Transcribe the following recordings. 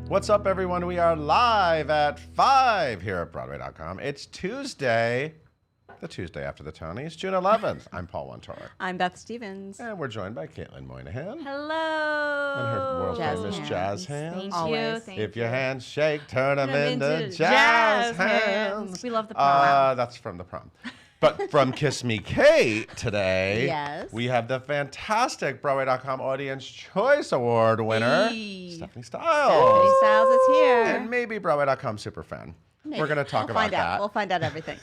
What's up, everyone? We are live at 5 here at Broadway.com. It's Tuesday, the Tuesday after the Tonys, June 11th. I'm Paul Wontor. I'm Beth Stevens. And we're joined by Caitlin Moynihan. Hello. And her world-famous jazz hands. Thank Always. you. Thank If you. your hands shake, turn them into Jazz jazz hands. hands. We love the prom. That's from the prom. But from Kiss Me Kate today, Yes. we have the fantastic Broadway.com Audience Choice Award winner, Hey. Stephanie Stephanie Styles. Styles is here. And maybe Broadway.com superfan. Maybe. We're going to talk We'll about find that. out. We'll find out everything.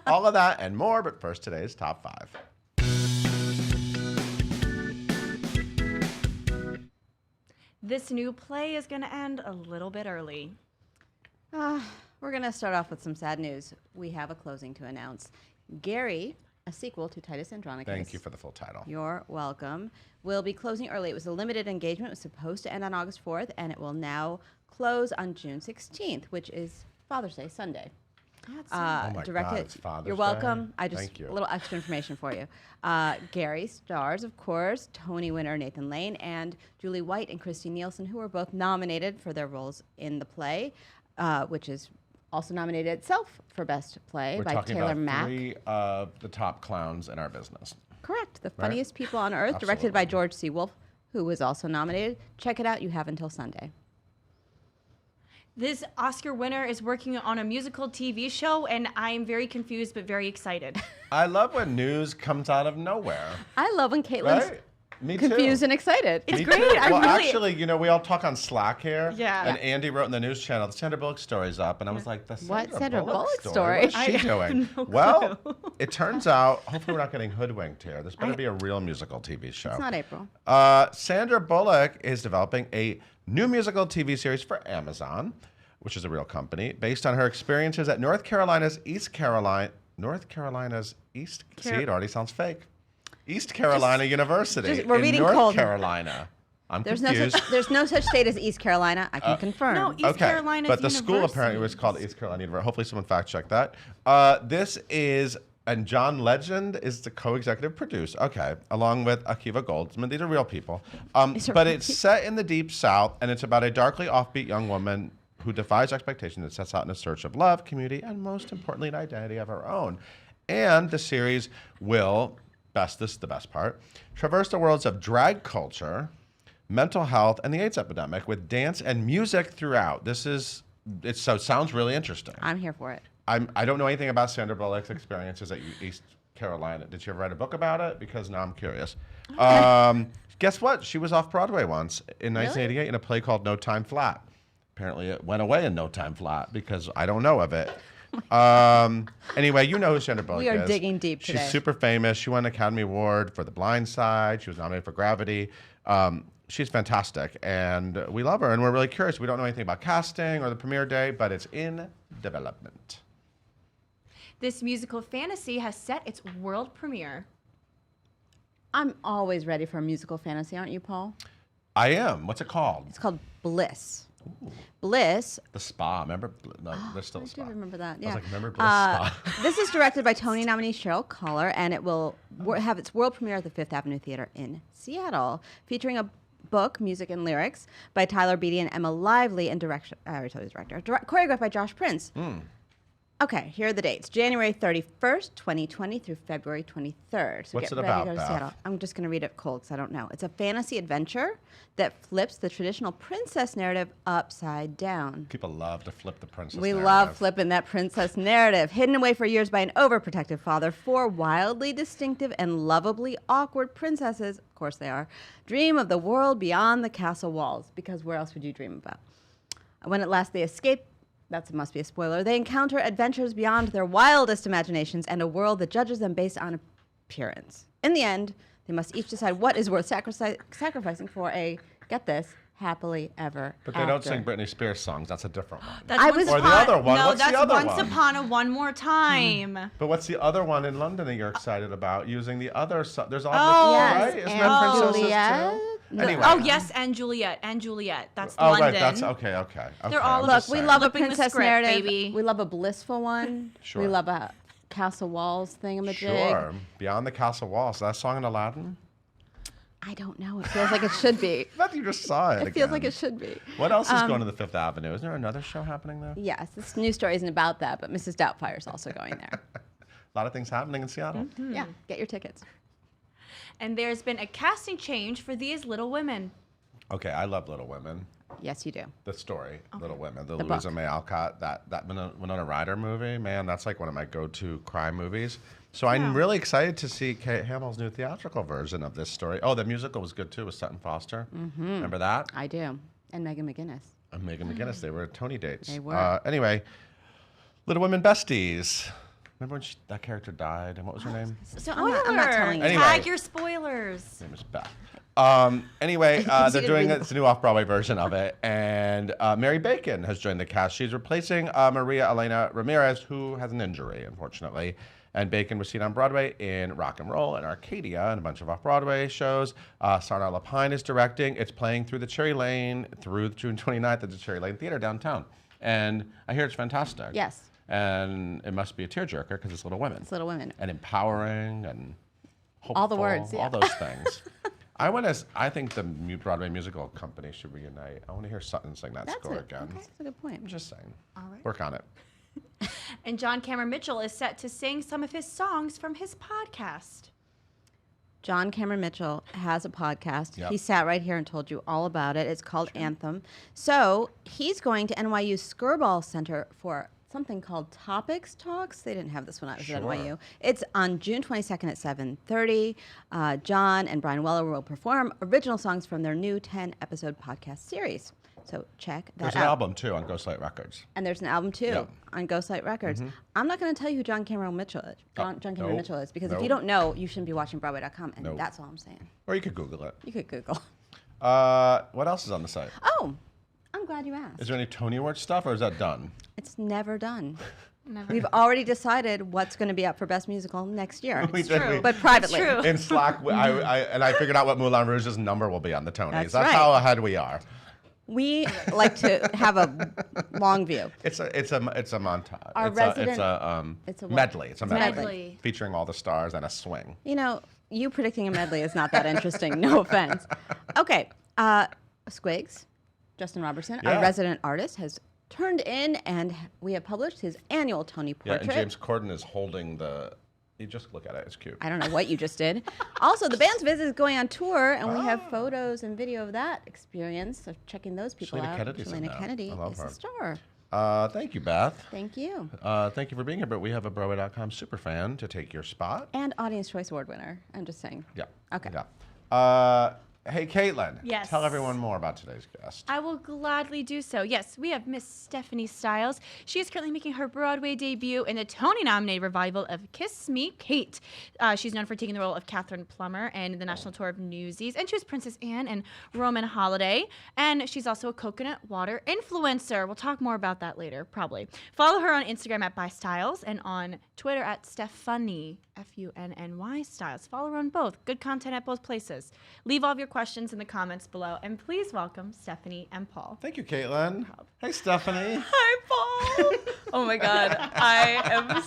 All of that and more, but first, today's top 5. This new play is going to end a little bit early. We're going to start off with some sad news. We have a closing to announce. Gary, a sequel to Titus Andronicus. Thank you for the full title. You're welcome. Will be closing early. It was a limited engagement. It was supposed to end on August 4th, and it will now close on June 16th, which is Father's Day, Sunday. Oh my God, it's Father's You're Day. welcome. Thank you. A little extra information for you. Gary stars, of course, Tony winner Nathan Lane and Julie White and Christy Nielsen, who were both nominated for their roles in the play, which is also nominated itself for Best Play We're by talking Taylor about Mack. 3 of the top clowns in our business. Correct. The Funniest People on Earth, directed by George C. Wolfe, who was also nominated. Check it out. You have until Sunday. This Oscar winner is working on a musical TV show, and I'm very confused but very excited. I love when news comes out of nowhere. I love when Caitlin's Right? Me too. confused and excited. It's Me great. too. I'm well, really- actually, we all talk on Slack here. Yeah. And Andy wrote in the news channel, the Sandra Bullock story's up. And I was like, the Sandra Bullock What story? is she doing? no Well, clue. it turns out, hopefully we're not getting hoodwinked here. This better be a real musical TV show. It's not April. Sandra Bullock is developing a new musical TV series for Amazon, which is a real company, based on her experiences at North Carolina's East. See, it already sounds fake. East Carolina University we're in reading North cold. Carolina. I'm There's confused. no such state as East Carolina. I can confirm. No, East Carolina's but the school apparently was universities. called East Carolina University. Hopefully someone fact check that. This is, and John Legend is the co-executive producer. Okay, along with Akiva Goldsman. These are real people. But it's set in the Deep South, and it's about a darkly offbeat young woman who defies expectation and sets out in a search of love, community, and most importantly, an identity of her own. And the series will, this is the best part, traverse the worlds of drag culture, mental health, and the AIDS epidemic with dance and music throughout. It sounds really interesting. I'm here for it. I don't know anything about Sandra Bullock's experiences at East Carolina. Did she ever write a book about it? Because now I'm curious. Guess what? She was off Broadway once in 1988 in a play called No Time Flat. Apparently it went away in no time flat because I don't know of it. Anyway, you know who Sandra Bullock is. We are digging deep today. She's super famous. She won an Academy Award for The Blind Side. She was nominated for Gravity. She's fantastic, and we love her, and we're really curious. We don't know anything about casting or the premiere day, but it's in development. This musical fantasy has set its world premiere. I'm always ready for a musical fantasy, aren't you, Paul? I am. What's it called? It's called Bliss. Bliss. The Spa. Remember? No, there's still a I spa. do remember that. I Yeah. was like, remember Bliss Spa? This is directed by Tony nominee Cheryl Collar, and it will have its world premiere at the Fifth Avenue Theater in Seattle, featuring a book, music, and lyrics by Tyler Beatty and Emma Lively, and choreographed by Josh Prince. Okay, here are the dates. January 31st, 2020 through February 23rd. So What's get it ready about, to go to Beth? Seattle. I'm just going to read it cold because I don't know. It's a fantasy adventure that flips the traditional princess narrative upside down. People love to flip the princess We narrative. love flipping that princess narrative. Hidden away for years by an overprotective father, 4 wildly distinctive and lovably awkward princesses, of course they are, dream of the world beyond the castle walls. Because where else would you dream about? When at last they escape, that must be a spoiler, they encounter adventures beyond their wildest imaginations and a world that judges them based on appearance. In the end, they must each decide what is worth sacrificing for a, get this, happily ever But they don't sing Britney Spears songs. That's a different one. That's I Once was- Or the Upon- other one. No, What's that's the other Once one? Upon a One More Time. But what's the other one in London that you're excited about? Using the other there's all Oh, Yes, right? Isn't and that princesses Juliet. too? No. Anyway. Oh, yes, and Juliet. That's Oh, London. right. That's okay. They're all I'm Look, just we saying. love a Flipping the princess script, narrative. baby. We love a blissful one. Sure. We love a castle walls thingamajig. Sure. Beyond the Castle Walls. That song in Aladdin? I don't know. It feels like it should be. But you just saw it. It feels like it should be. What else is going to the Fifth Avenue? Isn't there another show happening there? Yes, this news story isn't about that, but Mrs. Doubtfire is also going there. A lot of things happening in Seattle. Yeah, get your tickets. And there's been a casting change for These Little Women. Okay, I love Little Women. Yes, you do. The story, Little Women, the book. Louisa May Alcott, that Winona Ryder movie, man, that's like one of my go-to crime movies. So I'm really excited to see Kate Hamill's new theatrical version of this story. Oh, the musical was good too with Sutton Foster. Remember that? I do. And Megan McGinnis. And Megan McGinnis, they were Tony dates. They were. Anyway, Little Women besties. Remember when that character died and what was her name? Spoiler! I'm not telling you. Anyway. Tag your spoilers. Her name is Beth. Anyway, they're doing it's a new off-Broadway version of it, and Mary Bacon has joined the cast. She's replacing Maria Elena Ramirez, who has an injury, unfortunately. And Bacon was seen on Broadway in Rock and Roll and Arcadia and a bunch of off-Broadway shows. Sarna Lapine is directing. It's playing through the Cherry Lane through June 29th at the Cherry Lane Theater downtown. And I hear it's fantastic. Yes. And it must be a tearjerker because it's Little Women. It's Little Women. And empowering and hopeful. All the words, yeah. All those things. I think the Broadway musical company should reunite. I want to hear Sutton sing that score again. Okay, that's a good point. I'm just saying. All right. Work on it. And John Cameron Mitchell is set to sing some of his songs from his podcast. John Cameron Mitchell has a podcast. Yep. He sat right here and told you all about it. It's called Anthem. So he's going to NYU Skirball Center for something called Topics Talks. They didn't have this when I was at Sure. NYU. It's on June 22nd at 7:30. John and Brian Weller will perform original songs from their new 10-episode podcast series. So check that There's out. an album, too, on Ghostlight Records. And there's an album, too, Yeah. on Ghostlight Records. I'm not going to tell you who John Cameron Mitchell is, John Cameron nope. Mitchell is, because if Nope. you don't know, you shouldn't be watching Broadway.com, and Nope. that's all I'm saying. Or you could Google it. You could Google. What else is on the site? Oh, I'm glad you asked. Is there any Tony Award stuff, or is that done? It's never done. Never. We've already decided what's going to be up for Best Musical next year. We did. true. But privately. It's true. In Slack, I figured out what Moulin Rouge's number will be on the Tonys. That's That's right. how ahead we are. We like to have a long view. It's a montage. Our resident- it's a what? medley. It's a medley. medley. Featuring all the stars and a swing. You know, you predicting a medley is not that interesting. No offense. Okay. Squigs, Justin Robertson, Yeah. our resident artist, has turned in and we have published his annual Tony Yeah, portrait. and James Corden is holding the. You just look at it. It's cute. I don't know what you just did. Also, the band's visit is going on tour, and we have photos and video of that experience. So checking those people Shalana out. Kennedy's in Shalana that. Kennedy I love is her. the star. Thank you, Beth. Thank you. Thank you for being here. But we have a Broadway.com superfan to take your spot. And Audience Choice Award winner. I'm just saying. Yeah. Okay. Yeah. Hey, Caitlin. Yes. Tell everyone more about today's guest. I will gladly do so. Yes, we have Miss Stephanie Styles. She is currently making her Broadway debut in the Tony-nominated revival of Kiss Me, Kate. She's known for taking the role of Catherine Plummer in the national tour of Newsies, and she was Princess Anne in Roman Holiday. And she's also a coconut water influencer. We'll talk more about that later, probably. Follow her on Instagram at @bystyles and on Twitter at Stephanie, Funny Styles. Follow her on both. Good content at both places. Leave all of your questions in the comments below, and please welcome Stephanie and Paul. Thank you, Caitlin. Hey, Stephanie. Hi, Paul. Oh my God, I am Tell me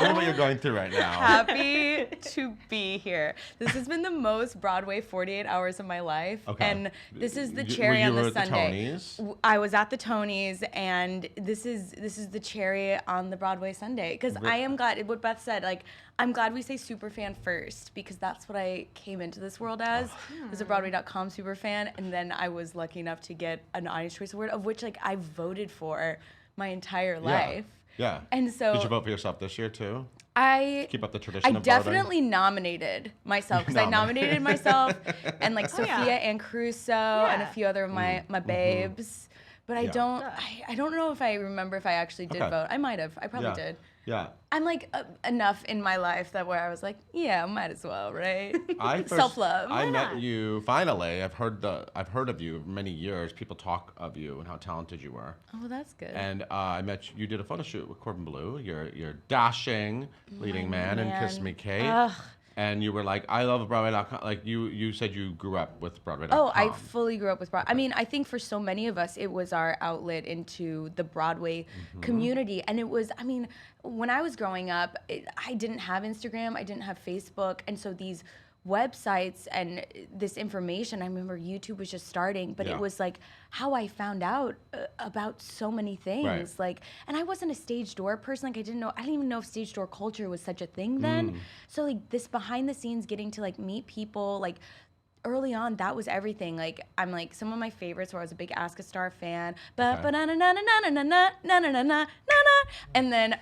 so what you're going through right now. happy to be here. This has been the most Broadway 48 hours of my life, Okay. and this is the You- cherry you on were the at the sundae. Tonys? I was at the Tonys, and this is the cherry on the Broadway sundae. Because I am glad. What Beth said, like, I'm glad we say super fan first, because that's what I came into this world as. Was a Broadway.com super fan, and then I was lucky enough to get an Audience Choice Award, of which like I voted for my entire life. Yeah. And so Did you vote for yourself this year too? I Keep up the tradition I of voting? definitely nominated myself, because I nominated myself and like Sophia yeah. Ann Caruso and a Yeah. few other of my babes. But Yeah. I don't know if I remember if I actually did Okay. vote. I might have. I probably Yeah. did. Yeah. I'm like enough in my life that where I was like, yeah, might as well, right? First- Self-love. I Why met not? you finally. I've heard of you many years. People talk of you and how talented you were. Oh, that's good. And I met you. You did a photo shoot with Corbin Bleu. You're dashing leading man in Kiss Me, Kate. Ugh. And you were like, I love Broadway.com. Like you said you grew up with Broadway.com. Oh, I fully grew up with Broadway. I mean, I think for so many of us, it was our outlet into the Broadway community. And it was, I mean, when I was growing up, I didn't have Instagram, I didn't have Facebook. And so these websites and this information. I remember YouTube was just starting, but it was like how I found out about so many things. Right. Like, and I wasn't a stage door person. Like, I didn't even know if stage door culture was such a thing then. So like this behind the scenes, getting to like meet people, like early on, that was everything. Like, I'm like, some of my favorites were I was a big Ask a Star fan. And then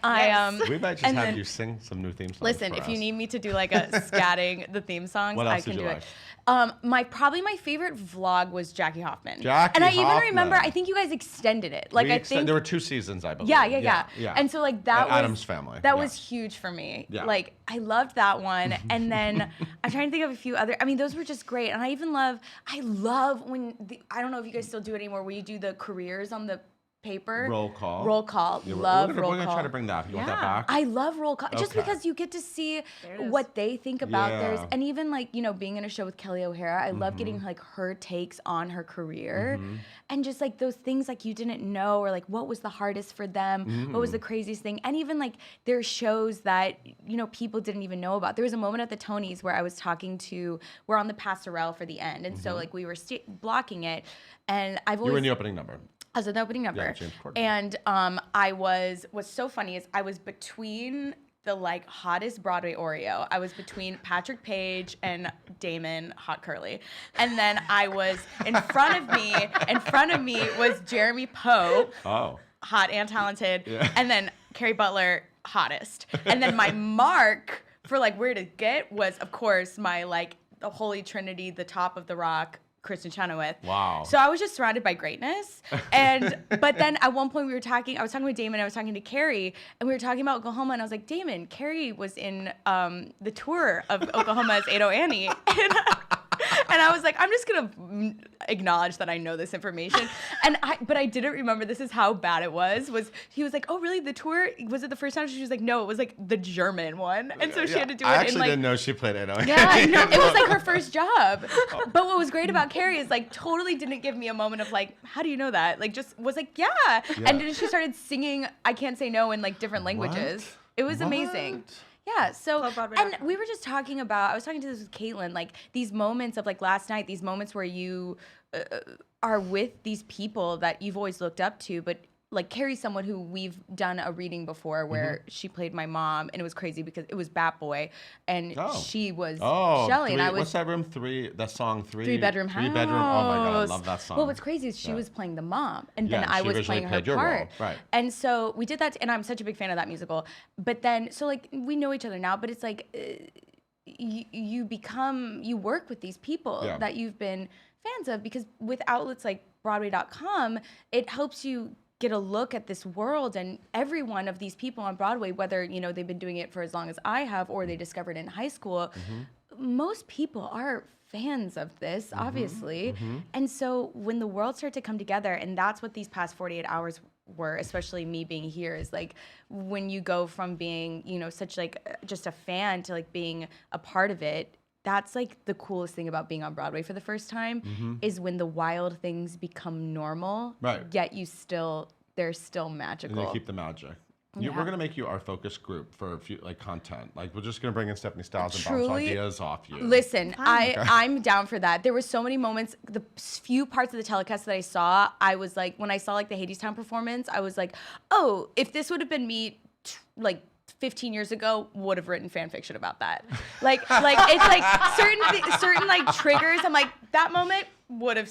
we might just have you sing some new theme songs. Listen, if you need me to do like a scatting the theme songs, What else I can did you do like? it. My favorite vlog was Jackie Hoffman. Jackie and I even Hoffman. remember, I think you guys extended it. Like, I think there were 2 seasons, I believe. yeah. And so like that was Addams Family. That was huge for me. Yeah. Like, I loved that one. And then I'm trying to think of a few other. I mean, those were just great. And I love when I don't know if you guys still do it anymore, where you do the careers on the paper. Roll call. Roll call. Yeah, Love we're roll gonna call. try to bring that. You want that back? I love roll call just Okay. because you get to see what they think about theirs, Yeah. and even like being in a show with Kelly O'Hara, I love getting like her takes on her career, and just like those things like you didn't know, or like what was the hardest for them, what was the craziest thing, and even like there's shows that people didn't even know about. There was a moment at the Tonys where I was we're on the passerelle for the end, and so like we were blocking it, and I've always You were in the opening number. I was in the opening number. Yeah, James Corden. And what's so funny is I was between the like hottest Broadway Oreo. I was between Patrick Page and Damon Hot Curly. And then I was in front of me was Jeremy Poe, hot and talented, and then Carrie Butler, hottest. And then my mark for like where to get was, of course, my like the Holy Trinity, the top of the rock, Kristen Chenoweth. Wow. So I was just surrounded by greatness. But then at one point I was talking with Damon, I was talking to Carrie, and we were talking about Oklahoma, and I was like, Damon, Carrie was in the tour of Oklahoma as Ado Annie. And I was like, I'm just gonna acknowledge that I know this information. But I didn't remember, this is how bad it was he was like, oh really, the tour, was it the first time? She was like, no, it was like the German one. And so she had to do it I in actually like, didn't know she played Ado. yeah, I know. It was like her first job. But what was great about Carrie is like totally didn't give me a moment of like, how do you know that? Like just was like, yeah. And then she started singing I Can't Say No in like different languages. It was amazing. Yeah, so, and we were just talking about, I was talking to this with Caitlin, like these moments of like last night, these moments where you are with these people that you've always looked up to, but like Carrie's someone who we've done a reading before where she played my mom, and it was crazy because it was Bat Boy, and she was Shelley, and I was. What's that room? That song 3? 3-bedroom house. 3-bedroom. Oh my God, I love that song. Well, what's crazy is she was playing the mom, and then Yeah, I she was originally playing her played your role, part. right. And so we did that, and I'm such a big fan of that musical. But then, so like we know each other now, but it's like you work with these people that you've been fans of, because with outlets like Broadway.com, it helps you get a look at this world, and every one of these people on Broadway, whether they've been doing it for as long as I have or they discovered it in high school, most people are fans of this, obviously. And so when the world started to come together, and that's what these past 48 hours were, especially me being here, is like when you go from being such like just a fan to like being a part of it. That's like the coolest thing about being on Broadway for the first time, is when the wild things become normal, yet they're still magical. And they keep the magic. We're gonna make you our focus group for content. Like we're just gonna bring in Stephanie Styles and bounce ideas off you. Listen, I'm down for that. There were so many moments. The few parts of the telecast that I saw, I was like, when I saw like the Hadestown performance, I was like, oh, if this would have been me, like 15 years ago, would have written fan fiction about that. Like it's like certain like triggers. I'm like, that moment would have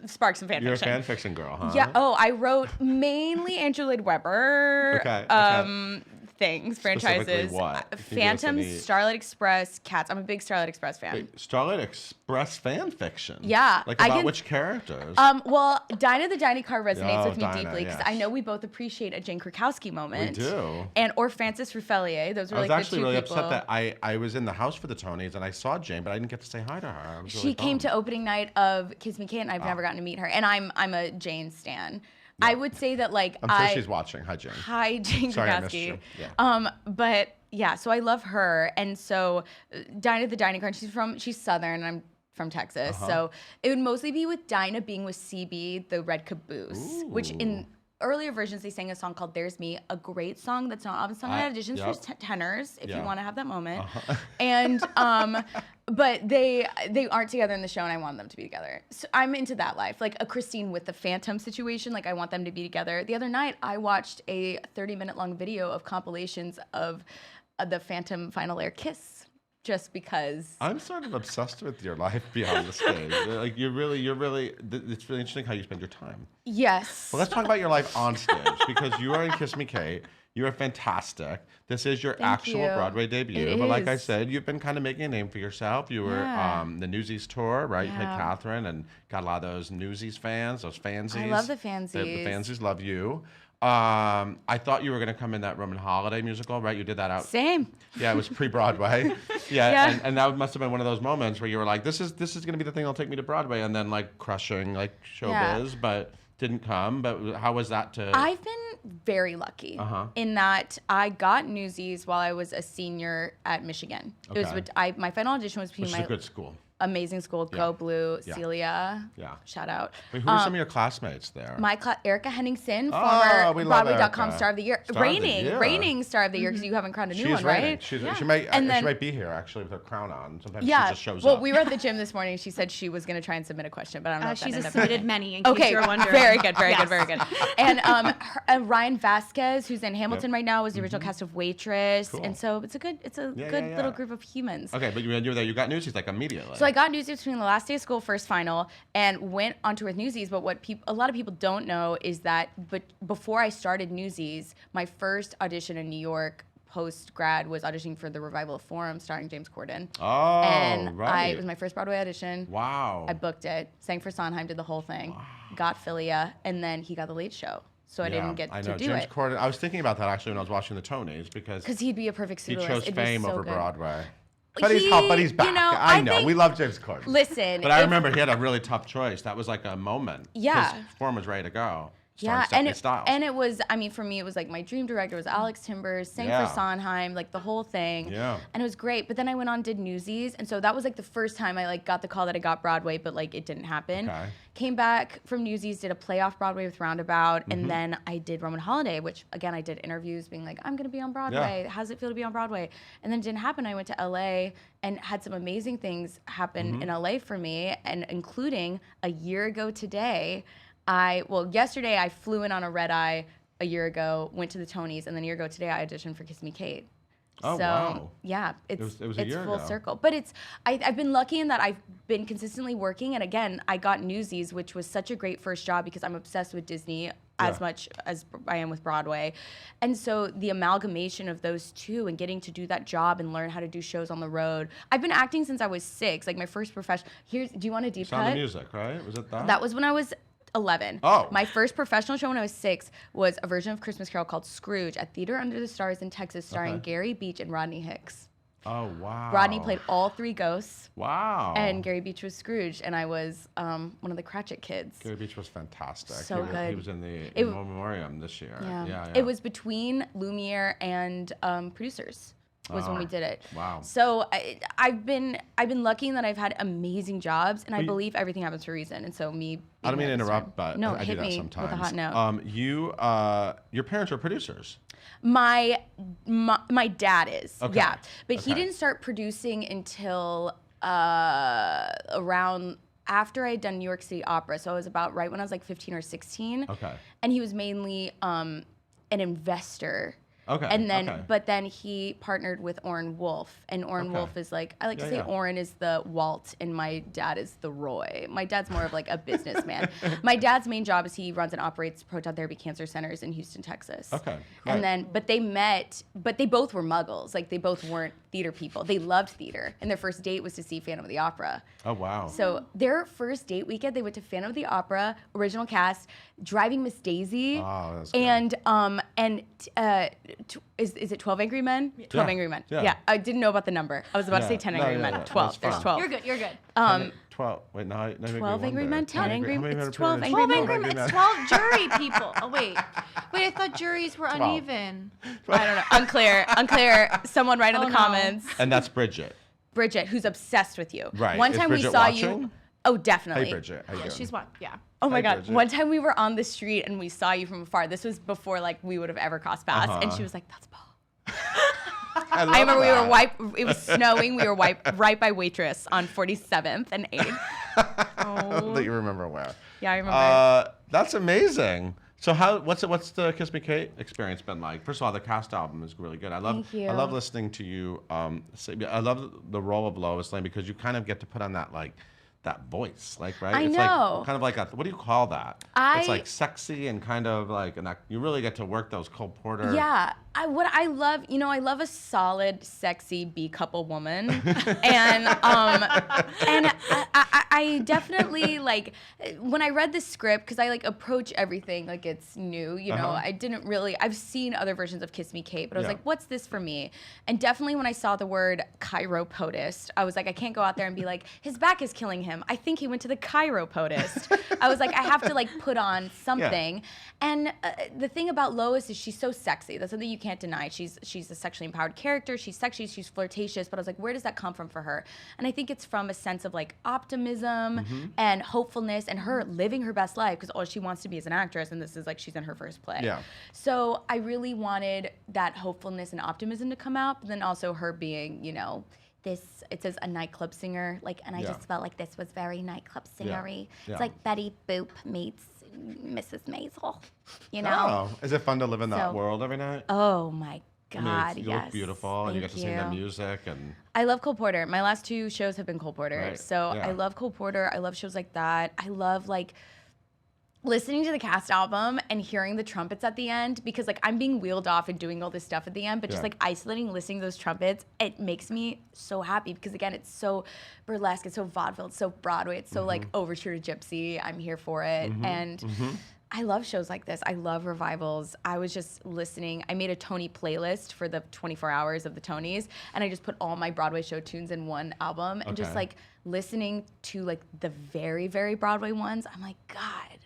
sparked some fan You're fiction. a fan fiction girl, huh? Yeah. Oh, I wrote mainly Andrew Lloyd Webber. Okay. Things, Specifically franchises. what? If you give us Phantom, any- Starlight Express, Cats. I'm a big Starlight Express fan. Wait, Starlight Express fan fiction? Yeah, Like I about can- which characters? Well, Dinah the Dining Car resonates Oh, with me Dinah, deeply because yes. I know we both appreciate a Jane Krakowski moment. We do. Or Frances Ruffellier. Those were I was like actually the two really people. upset that I was in the house for the Tonys and I saw Jane, but I didn't get to say hi to her. I was She really came bummed. to opening night of Kiss Me Kate, and I've never gotten to meet her. And I'm a Jane stan. I would say that like I'm sure she's watching. Hi, Jane. Hi, Jane Sorry I missed Krakowski. you. Yeah. But yeah, so I love her, and so Dinah the Dining Car. She's Southern, and I'm from Texas, so it would mostly be with Dinah being with CB, the red caboose, which in earlier versions, they sang a song called "There's Me," a great song that's not often sung at auditions for tenors. If you want to have that moment, and but they aren't together in the show, and I want them to be together. So I'm into that life, like a Christine with the Phantom situation. Like I want them to be together. The other night, I watched a 30-minute long video of compilations of the Phantom Final Air kiss. Just because I'm sort of obsessed with your life beyond the stage. Like it's really interesting how you spend your time. Yes. Well, let's talk about your life on stage because you are in Kiss Me Kate. You are fantastic. This is your actual Broadway debut. But like I said, you've been kind of making a name for yourself. You were the Newsies tour, right? You played Catherine and got a lot of those Newsies fans, those fansies. I love the fansies. The fansies love you. I thought you were going to come in that Roman Holiday musical, right? You did that out. Same. Yeah, it was pre-Broadway. Yeah. And that must have been one of those moments where you were like, this is going to be the thing that'll take me to Broadway, and then like crushing like showbiz, but didn't come. But how was that to? I've been very lucky in that I got Newsies while I was a senior at Michigan. Okay. It was my final audition was between Which is a good school. Amazing school, Go Blue, Celia. Yeah. Shout out. Wait, who are some of your classmates there? Erica Henningsen, former Broadway.com Erica. Star of the Year. Reigning Star of the Year because you haven't crowned a new one, right? She might be here actually with her crown on. Sometimes she just shows up. Well, we were at the gym this morning. She said she was going to try and submit a question, but I don't know if that She's ended up submitted happening. many, in case you're wondering. Very good, very good. And Ryan Vasquez, who's in Hamilton right now, was the original cast of Waitress. Cool. And so it's a good little group of humans. Okay, but you were there. You got Newsies like immediately. So I got Newsies between the last day of school, first final, and went on tour with Newsies. But what a lot of people don't know is that before I started Newsies, my first audition in New York post-grad was auditioning for the revival of Forum starring James Corden. Oh, and right. It was my first Broadway audition. Wow. I booked it, sang for Sondheim, did the whole thing, got Philia, and then he got the Late Show. So I didn't get to do James it. Corden, I was thinking about that actually when I was watching the Tonys because he'd be a perfect he pseudo-list. chose fame so over good. Broadway. But he's back. I know. We love James Corden. Listen. But I remember he had a really tough choice. That was like a moment. Yeah. His form was ready to go. And it was, I mean, for me, it was like my dream director was Alex Timbers, sang for Sondheim, like the whole thing. Yeah. And it was great. But then I went on, did Newsies. And so that was like the first time I like got the call that I got Broadway, but like it didn't happen. Okay. Came back from Newsies, did a play off Broadway with Roundabout. And then I did Roman Holiday, which again, I did interviews being like, I'm going to be on Broadway. Yeah. How does it feel to be on Broadway? And then it didn't happen. I went to LA and had some amazing things happen in LA for me, and including a year ago today, yesterday I flew in on a red eye a year ago, went to the Tonys, and then a year ago today I auditioned for Kiss Me Kate. Oh, so, wow. Yeah, it was a it's year full ago. circle. But I've been lucky in that I've been consistently working. And again, I got Newsies, which was such a great first job because I'm obsessed with Disney as much as I am with Broadway. And so the amalgamation of those two and getting to do that job and learn how to do shows on the road. I've been acting since I was 6, like my first profession. Do you want a deep cut? Sound of Music, right? Was it that? That was when I was 11. Oh. My first professional show when I was 6 was a version of Christmas Carol called Scrooge at Theater Under the Stars in Texas, starring Gary Beach and Rodney Hicks. Oh, wow. Rodney played all 3 ghosts. Wow. And Gary Beach was Scrooge, and I was one of the Cratchit kids. Gary Beach was fantastic. So good. He was in the In Memoriam this year. Yeah. It was between Lumiere and producers. Was when we did it. Wow. So I've been lucky in that I've had amazing jobs, and I believe everything happens for a reason. And so me. I don't mean to interrupt, but no, I hit do that me sometimes. with a hot note. Your parents are producers. My dad is. Okay. Yeah, but he didn't start producing until around after I had done New York City Opera. So it was about right when I was like 15 or 16. Okay. And he was mainly an investor. Okay. And then, but then he partnered with Orrin Wolf, and Orrin Wolf is like, I like to say Orrin is the Walt, and my dad is the Roy. My dad's more of like a businessman. My dad's main job is he runs and operates proton therapy cancer centers in Houston, Texas. Okay. And then, but they met, but they both were muggles. Like they both weren't theater people. They loved theater, and their first date was to see Phantom of the Opera. Oh, wow. So their first date weekend, they went to Phantom of the Opera, original cast, Driving Miss Daisy. Oh, that's good. Is it 12 Angry Men? 12 Angry Men. Yeah. Yeah. I didn't know about the number. I was about to say 10 Angry Men. 12. There's 12. You're good. You're good. 12. Wait, no, 12 Angry Men, 10 Angry Men. It's 12 12 Angry angry men. It's 12 jury people. Oh, wait. I thought juries were 12. uneven. I don't know. Unclear. Someone write in the comments. And that's Bridget. Bridget, who's obsessed with you. Right. One Is time Bridget we saw watching? you. Oh, definitely. Hey, Bridget. How you doing? She's one. Yeah. Oh my Hi, God. Bridget. One time we were on the street and we saw you from afar. This was before like we would have ever crossed paths. And she was like, that's Paul. I remember it was snowing. We were right by Waitress on 47th and 8th. That you remember where. Yeah, I remember. That's amazing. So what's the Kiss Me Kate experience been like? First of all, the cast album is really good. Thank you. I love listening to you. I love the role of Lois Lane because you kind of get to put on that that voice, right? I It's know. like kind of like what do you call that? It's like sexy and kind of like, and you really get to work those Cole Porter. Yeah, I love a solid, sexy B couple woman, and I definitely like when I read the script because I like approach everything like it's new. You know, I didn't really. I've seen other versions of Kiss Me Kate, but I was like, what's this for me? And definitely when I saw the word chiropodist, I was like, I can't go out there and be like, his back is killing him. I think he went to the chiropodist. I was like, I have to like put on something. And the thing about Lois is she's so sexy. That's something you can't deny. She's a sexually empowered character. She's sexy. She's flirtatious. But I was like, where does that come from for her? And I think it's from a sense of like optimism and hopefulness and her living her best life because all she wants to be is an actress. And this is like she's in her first play. Yeah. So I really wanted that hopefulness and optimism to come out. But then also her being, you know, it says a nightclub singer, like, and I just felt like this was very nightclub singery. Yeah. It's like Betty Boop meets Mrs. Maisel, you know? Oh, is it fun to live in that world every night? Oh my I mean, God, you yes. look beautiful, and you get to sing the music, and I love Cole Porter. My last 2 shows have been Cole Porter, Right. so Yeah. I love Cole Porter. I love shows like that. I love like listening to the cast album and hearing the trumpets at the end because like I'm being wheeled off and doing all this stuff at the end, but just like isolating, listening to those trumpets, it makes me so happy because again, it's so burlesque, it's so vaudeville, it's so Broadway, it's so like Overture to Gypsy. I'm here for it. And I love shows like this. I love revivals. I was just listening. I made a Tony playlist for the 24 hours of the Tonys, and I just put all my Broadway show tunes in one album and just like listening to like the very, very Broadway ones. I'm like, God,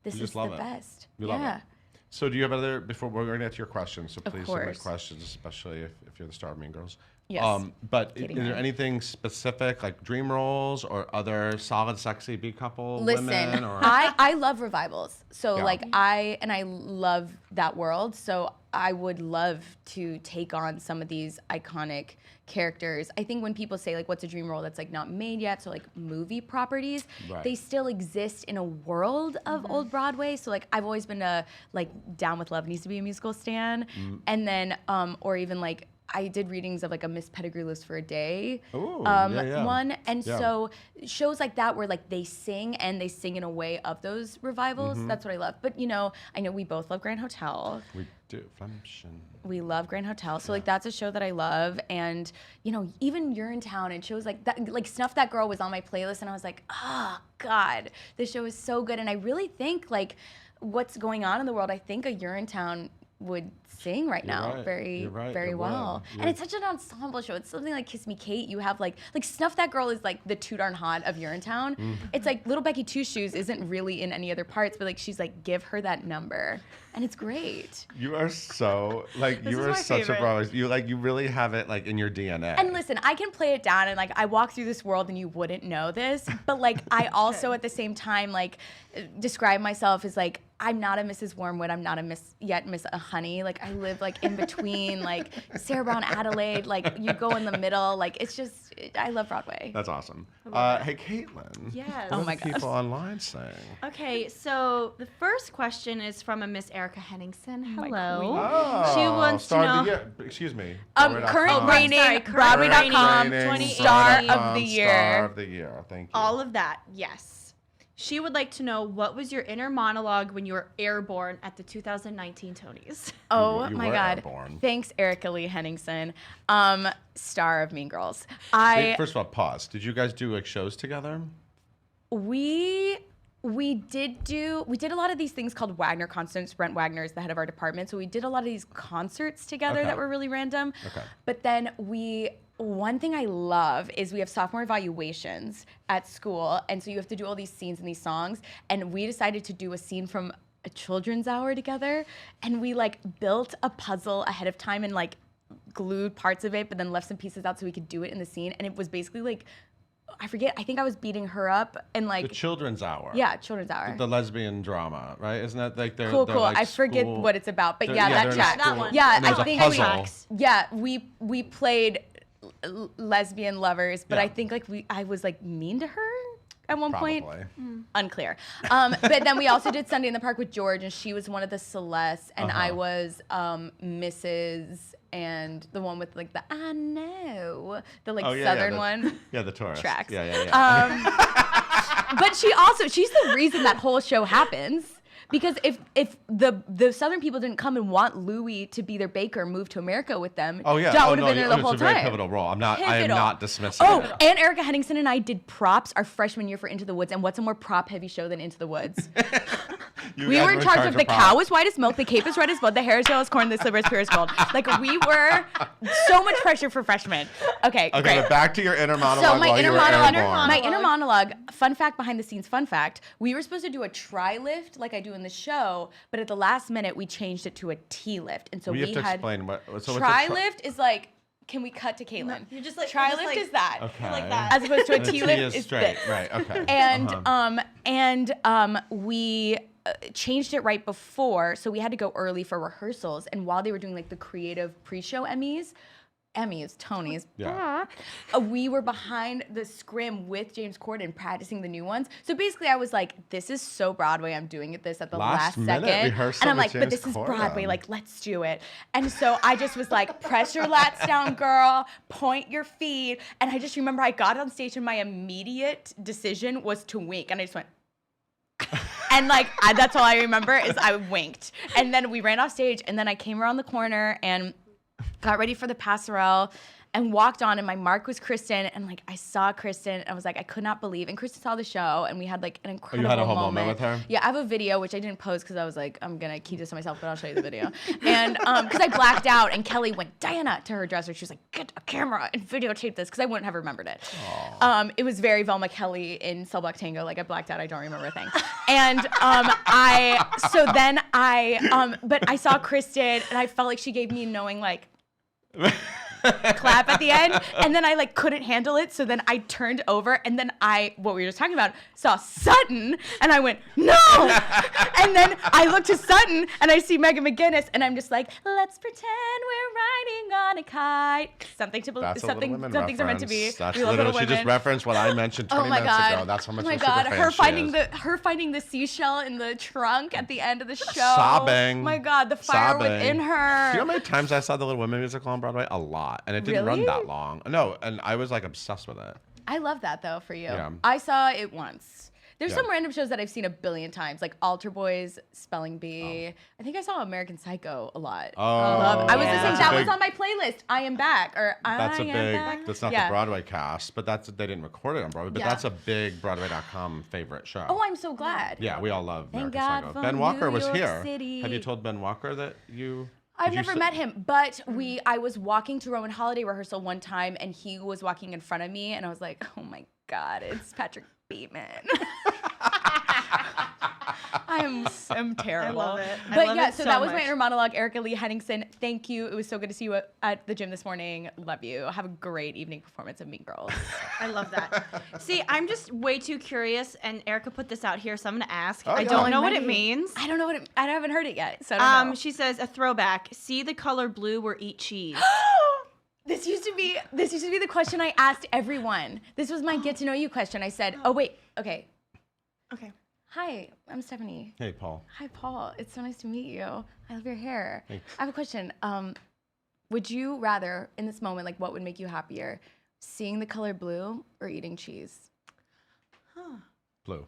this is the best. You love it. So do you have other, before we're going to get to your questions, so please submit course. questions, especially if you're the star of Mean Girls. Yes. But is Katie there Mann. anything specific, like dream roles or other solid, sexy B couple Listen, women? Or? I love revivals. So Yeah. like I love that world. So I would love to take on some of these iconic characters. I think when people say like what's a dream role that's like not made yet, so like movie properties, Right. they still exist in a world of old Broadway. So like I've always been a like Down with Love needs to be a musical stan. And then or even like I did readings of like a Miss Pettigrew List for a Day one. And so shows like that where like they sing and they sing in a way of those revivals. That's what I love. But you know, I know we both love Grand Hotel. We do. Flammchen. We love Grand Hotel. So like that's a show that I love. And you know, even Urinetown and shows like that, like Snuff That Girl was on my playlist and I was like, oh God, this show is so good. And I really think like what's going on in the world, I think a Urinetown would sing right now very well. And it's such an ensemble show. It's something like Kiss Me Kate. You have like Snuff That Girl is like the too darn hot of Urinetown. It's like Little Becky Two Shoes isn't really in any other parts, but like she's like, give her that number. And it's great. You are so like you are such a Broadway. You really have it like in your DNA. And listen, I can play it down and like I walk through this world and you wouldn't know this, but like I also at the same time like describe myself as like I'm not a Mrs. Wormwood. I'm not a Miss Honey. Like I live like in between like Sarah Brown Adelaide. Like you go in the middle. Like it's just I love Broadway. That's awesome. Hey, Caitlin. Yes. What Oh my do people online saying? Okay, so the first question is from a Miss Erica Henningsen. Hello. Oh, She wants star to know. of the year. Excuse me. Current rating, sorry, Broadway.com, Rating, star Broadway.com, of the year. Star of the year. Thank you. All of that, yes. She would like to know what was your inner monologue when you were airborne at the 2019 Tonys? Oh You my were God. airborne. Thanks, Erica Lee Henningsen. Star of Mean Girls. Wait, first of all, pause. Did you guys do like shows together? We did a lot of these things called Wagner concerts. Brent Wagner is the head of our department. So we did a lot of these concerts together Okay. that were really random. Okay. But then one thing I love is we have sophomore evaluations at school. And so you have to do all these scenes and these songs. And we decided to do a scene from a children's hour together. And we like built a puzzle ahead of time and like glued parts of it, but then left some pieces out so we could do it in the scene. And it was basically like I forget. I think I was beating her up and like The Children's Hour. yeah, Children's Hour. The lesbian drama, right? Isn't that like they're Cool. Like I forget school- what it's about, but they're- yeah, they're that in a tracks. school, That one. Yeah, and there's I a think puzzle. yeah, we played lesbian lovers, but Yeah. I think like I was like mean to her at one point. Probably. Unclear. But then we also did Sunday in the Park with George, and she was one of the Celeste, and I was Mrs. and the one with like the I know, the like Southern one. Yeah, the tourist. Tracks. Yeah. But she's the reason that whole show happens. Because if the Southern people didn't come and want Louis to be their baker, move to America with them, Oh yeah. John Oh, would have no, been there the whole it's a very time. pivotal role. I am Pivotal. not dismissing Oh, it. and Erica Henningsen and I did props our freshman year for Into the Woods. And what's a more prop heavy show than Into the Woods? You We guys were in charge of the props. cow is white as milk, the cape is red as blood, the hair is yellow as corn, the sliver is pure as gold. Like we were so much pressure for freshmen. Okay, Okay, great. but back to your inner monologue. So my while inner you were monologue, airborne. my inner monologue. Fun fact behind the scenes. Fun fact: we were supposed to do a tri lift like I do in the show, but at the last minute we changed it to a T lift, and so We we have to had explain what. So what's a tri lift is like. Can we cut to Caitlin? you're just like- tri you're just lift like- is that, Okay. like that. as opposed to a And the T T lift is straight. this. Right. Okay. And we changed it right before, so we had to go early for rehearsals. And while they were doing like the creative pre-show Tonys, Yeah. we were behind the scrim with James Corden practicing the new ones. So basically, I was like, "This is so Broadway. I'm doing this at the Last last minute second." rehearsal And I'm with like, "But James this is Broadway. Corden. Like, let's do it." And so I just was like, "Press your lats down, girl. Point your feet." And I just remember I got on stage and my immediate decision was to wink, and I just went. And like that's all I remember is I winked, and then we ran off stage, and then I came around the corner and got ready for the passerelle and walked on, and my mark was Kristen, and like I saw Kristen and I was like, I could not believe, and Kristen saw the show and we had like an incredible had a whole moment with her? Yeah, I have a video which I didn't post because I was like, I'm gonna keep this to myself, but I'll show you the video. And because I blacked out, and Kelly went, Diana, to her dresser, she was like, get a camera and videotape this, because I wouldn't have remembered it. It was very Velma Kelly in Cell Block Tango, like I blacked out, I don't remember a thing. And but I saw Kristen and I felt like she gave me a knowing like clap at the end, and then I like couldn't handle it, so then I turned over, and then what we were just talking about, saw Sutton, and I went, no. And then I looked to Sutton and I see Megan McGinnis, and I'm just like, let's pretend we're riding on a kite. Something to believe, That's a Little Women some things are meant to be. reference. That's We love literally, Little she just Women. referenced what I mentioned 20 Oh my minutes god! ago. That's how much oh my of a super god! fan Her she finding is. her finding the seashell in the trunk at the end of the show. Sobbing. Oh my god! The fire Sobbing. within her. Do you know how many times I saw the Little Women musical on Broadway? A lot. And it didn't run Really? that long. No, and I was like obsessed with it. I love that though for you. Yeah. I saw it once. There's Yeah. some random shows that I've seen a billion times, like Altar Boys, Spelling Bee. I think I saw American Psycho a lot. Oh, I was yeah. listening. That's That a was big- on my playlist. I Am Back, or That's I a Am big, Back. that's not Yeah. the Broadway cast, but they didn't record it on Broadway, but Yeah. that's a big Broadway.com favorite show. Oh, I'm so glad. Yeah, we all love Thank American God Psycho. for Ben Walker New was York here. City. Have you told Ben Walker that you... I've did you never say- met him, but I was walking to Rowan Holiday rehearsal one time, and he was walking in front of me, and I was like, oh my God, it's Patrick Bateman. I'm terrible. I love it. I But love yeah, it so so that was my much. inner monologue. Erica Lee Henningsen, thank you. It was so good to see you at the gym this morning. Love you. Have a great evening performance of Mean Girls. I love that. See, I'm just way too curious, and Erica put this out here, so I'm gonna ask. Oh, I yeah. don't I'm know what it ready. means. I don't know what I haven't heard it yet, so I don't know. She says a throwback. See the color blue or eat cheese. This used to be the question I asked everyone. This was my get to know you question. I said, "Oh wait, okay. Okay. Hi, I'm Stephanie. Hey, Paul. Hi, Paul. It's so nice to meet you. I love your hair. Thanks. I have a question. Would you rather, in this moment, like, what would make you happier, seeing the color blue or eating cheese? Blue.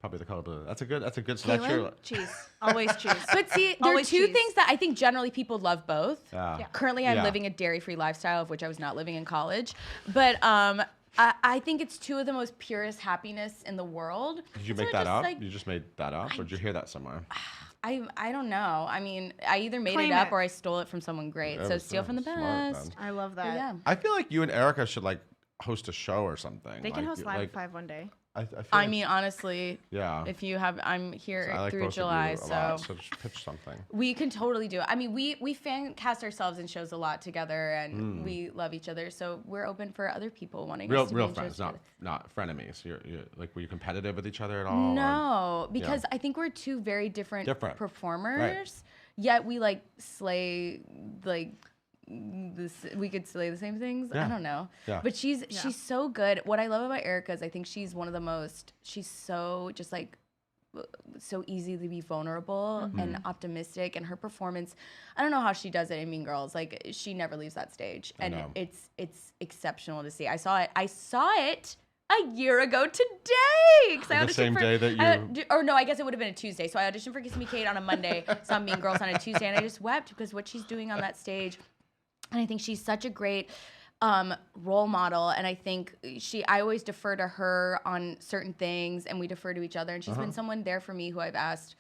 Probably the color blue. That's a good, so that's your... Cheese. Always cheese. But see, there are Always two cheese. things that I think generally people love both. Yeah. Currently, I'm Yeah. living a dairy-free lifestyle, of which I was not living in college. But I think it's two of the most purest happiness in the world. Did you So make I that just, up? like, You just made that up? Or did you hear that somewhere? I don't know. I mean, I either made Claim it up it. or I stole it from someone great. That So was steal from the smart, best. then. I love But that. yeah. I feel like you and Erica should like host a show or something. They can like, host Live like, at 5 one day. I mean, honestly, yeah. if you have, I'm here So I like through both July, of you a lot, so just pitch something. we can totally do it. I mean, we fan cast ourselves in shows a lot together, and we love each other. So we're open for other people wanting us to be Real in friends, shows not frenemies. You're like, were you competitive with each other at all? No, because I think we're two very different performers. Right. Yet we like slay like this. We could slay the same things. Yeah. I don't know. Yeah. But she's so good. What I love about Erica is I think she's one of the most. She's so just like so easy to be vulnerable and optimistic, and her performance, I don't know how she does it in Mean Girls. Like she never leaves that stage, and it's exceptional to see. I saw it a year ago today. The same day that you... I guess it would have been a Tuesday. So I auditioned for Kiss Me Kate on a Monday, saw Mean Girls on a Tuesday, and I just wept because what she's doing on that stage, and I think she's such a great role model, and I think I always defer to her on certain things, and we defer to each other, and she's been someone there for me who I've asked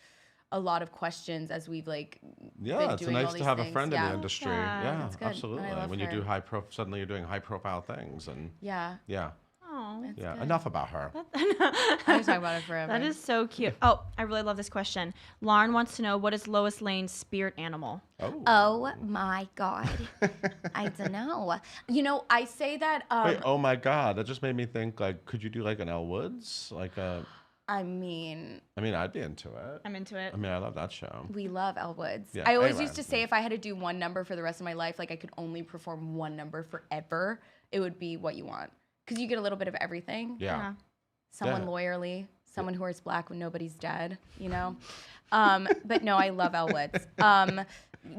a lot of questions as we've like been it's doing nice all these to have things. a friend in the industry. Yeah, absolutely. When you do suddenly you're doing high profile things, and yeah. Oh, yeah. good. Enough about her. I was talking about it forever. That is so cute. Oh, I really love this question. Lauren wants to know, what is Lois Lane's spirit animal? Oh my God. I don't know. You know, I say that. Wait, oh my God. That just made me think, like, could you do like an Elle Woods? Like a. I mean, I'd be into it. I'm into it. I mean, I love that show. We love Elle Woods. Yeah, I always used to say if I had to do one number for the rest of my life, like I could only perform one number forever, it would be What You Want. Because you get a little bit of everything. Yeah. Someone lawyerly, someone who wears black when nobody's dead, you know? But no, I love Elle Woods.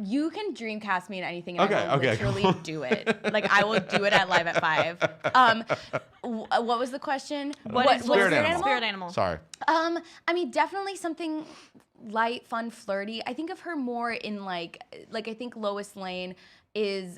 You can dream cast me in anything and I will literally do it. Like I will do it at Live at 5. What was the question? What spirit animal? Spirit animal. Sorry. I mean, definitely something light, fun, flirty. I think of her more in like I think Lois Lane is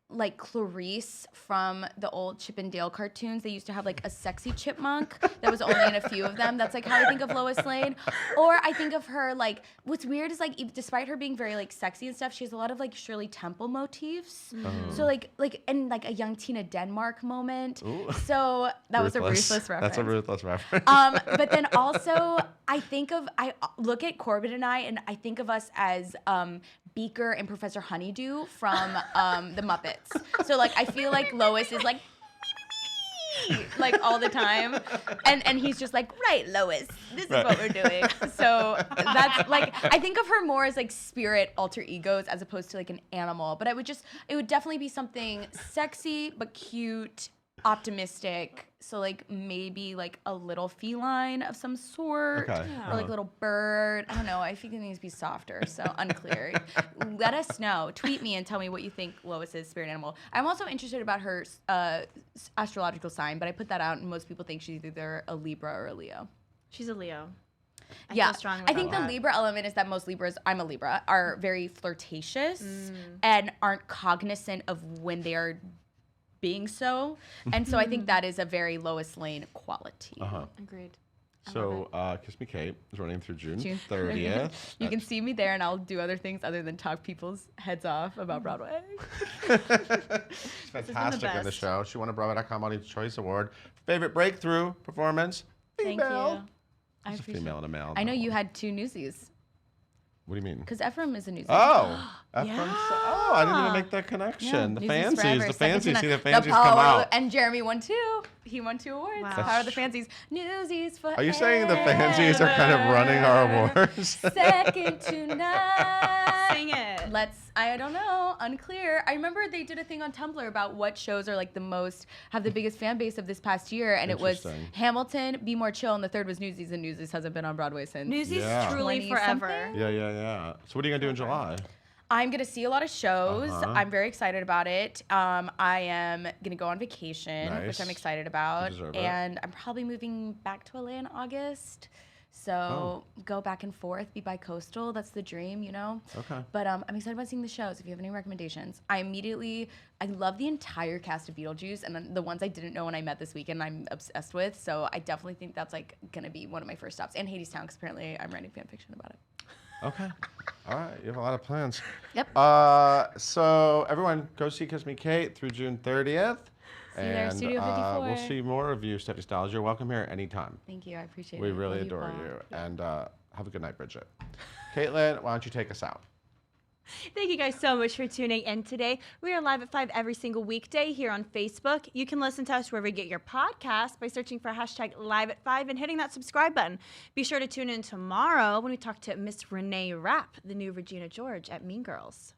like Clarice from the old Chip and Dale cartoons. They used to have like a sexy chipmunk that was only in a few of them. That's like how I think of Lois Lane. Or I think of her like, what's weird is like, despite her being very like sexy and stuff, she has a lot of like Shirley Temple motifs. So like and like a young Tina Denmark moment. Ooh. So that was a ruthless reference. That's a ruthless reference. But then also I look at Corbin and I think of us as Beaker and Professor Honeydew from the Muppets. So like I feel like Lois is like like all the time, and he's just like, right, Lois, this is what we're doing. So that's like I think of her more as like spirit alter egos as opposed to like an animal. But it would definitely be something sexy but cute, optimistic. So like maybe like a little feline of some sort, or like a little bird. I don't know. I think it needs to be softer. So unclear. Let us know. Tweet me and tell me what you think Lois's spirit animal. I'm also interested about her astrological sign, but I put that out, and most people think she's either a Libra or a Leo. She's a Leo. I think the Libra element is that most Libras, I'm a Libra, are very flirtatious and aren't cognizant of when they are being so, and so I think that is a very Lois Lane quality. Agreed. So Kiss Me Kate is running through June 30th. You can see me there, and I'll do other things other than talk people's heads off about Broadway. She's fantastic in the show. She won a Broadway.com Audience Choice Award. Favorite breakthrough performance? Female. Thank you. It's a female and a male. I know you had 2 Newsies. What do you mean? Because Ephraim is a Newsie. Oh, I didn't even make that connection. Yeah, The fancies. See the fancies power come out. And Jeremy won 2. He won 2 awards. Wow. Power of the Fancies. Newsies forever. Are you saying the fancies are kind of running our awards? Second to none. Sing it. I don't know, unclear. I remember they did a thing on Tumblr about what shows are like have the biggest fan base of this past year, and it was Hamilton, Be More Chill, and the third was Newsies, and Newsies hasn't been on Broadway since. Newsies truly forever. Yeah. So what are you gonna do in July? I'm gonna see a lot of shows. I'm very excited about it. I am gonna go on vacation, which I'm excited about, and I'm probably moving back to LA in August. So go back and forth, be bi-coastal. That's the dream, you know? Okay. But I'm excited about seeing the shows. If you have any recommendations. I love the entire cast of Beetlejuice, and the ones I didn't know when I met this weekend I'm obsessed with. So I definitely think that's like going to be one of my first stops. And Hadestown, because apparently I'm writing fan fiction about it. Okay. All right. You have a lot of plans. Yep. So everyone, go see Kiss Me Kate through June 30th. See you there, Studio 54. We'll see more of you, Stephanie Styles. You're welcome here anytime. Thank you. I appreciate it. We really Love adore Paul. you. And have a good night, Bridget. Caitlin, why don't you take us out? Thank you guys so much for tuning in today. We are live at 5 every single weekday here on Facebook. You can listen to us wherever you get your podcast by searching for hashtag live at 5 and hitting that subscribe button. Be sure to tune in tomorrow when we talk to Miss Renee Rapp, the new Regina George at Mean Girls.